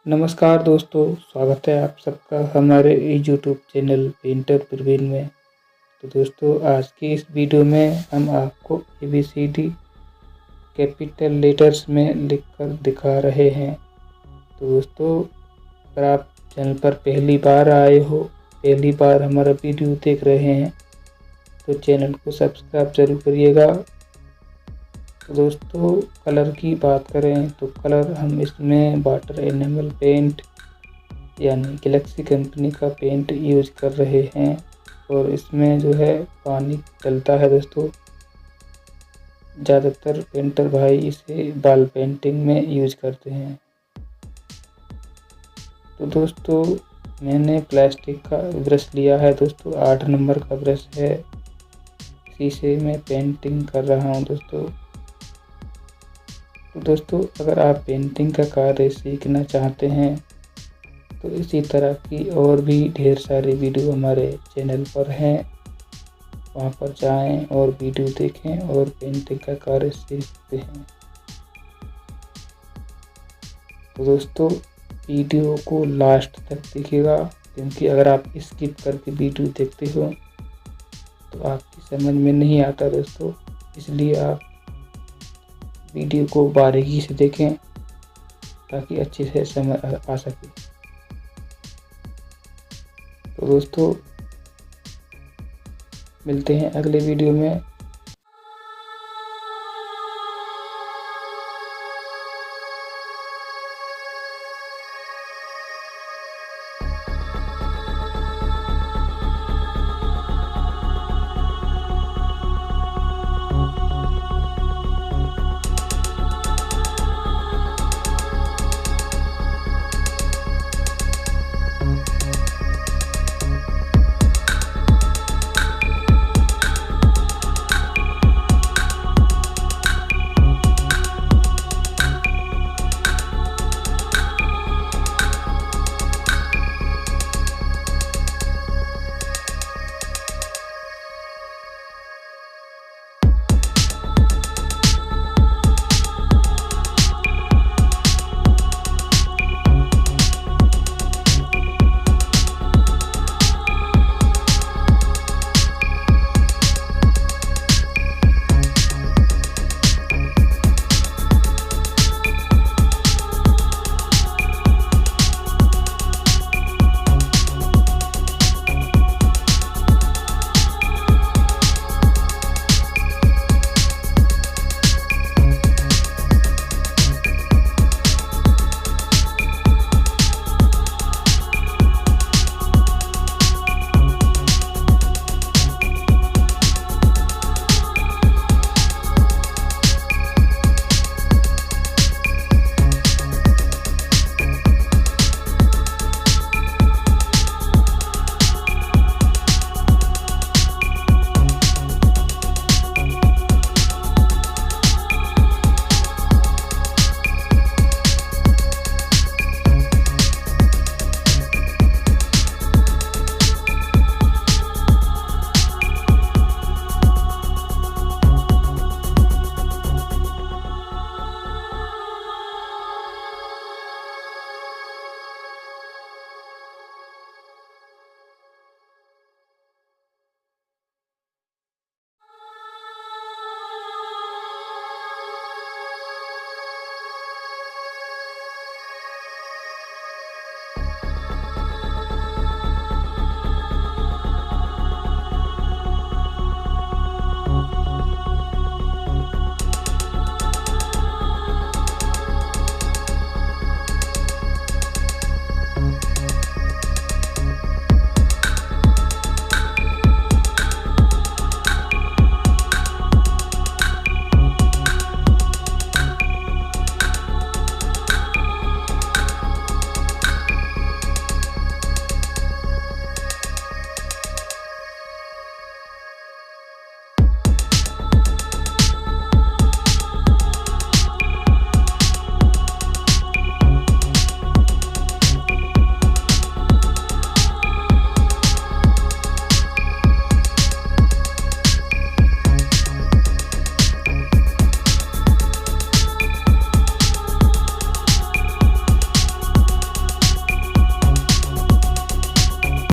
नमस्कार दोस्तों, स्वागत है आप सबका हमारे यूट्यूब चैनल पेंटर प्रवीण में। तो दोस्तों, आज की इस वीडियो में हम आपको ABCD कैपिटल लेटर्स में लिखकर दिखा रहे हैं। तो दोस्तों, अगर आप चैनल पर पहली बार आए हो, पहली बार हमारा वीडियो देख रहे हैं, तो चैनल को सब्सक्राइब जरूर करिएगा। तो दोस्तों, कलर की बात करें तो कलर हम इसमें वाटर एनिमल पेंट यानी गैलेक्सी कंपनी का पेंट यूज कर रहे हैं और इसमें जो है पानी डलता है। दोस्तों, ज़्यादातर पेंटर भाई इसे वॉल पेंटिंग में यूज करते हैं। तो दोस्तों, मैंने प्लास्टिक का ब्रश लिया है। दोस्तों, 8 नंबर का ब्रश है, इसी से मैं पेंटिंग कर रहा हूँ। दोस्तों, अगर आप पेंटिंग का कार्य सीखना चाहते हैं तो इसी तरह की और भी ढेर सारी वीडियो हमारे चैनल पर हैं, वहां पर जाएं और वीडियो देखें और पेंटिंग का कार्य सीख सकते हैं। तो दोस्तों, वीडियो को लास्ट तक देखिएगा, क्योंकि अगर आप स्किप करके वीडियो देखते हो तो आपकी समझ में नहीं आता दोस्तों। इसलिए आप वीडियो को बारीकी से देखें ताकि अच्छे से समझ आ सके। तो दोस्तों, मिलते हैं अगले वीडियो में।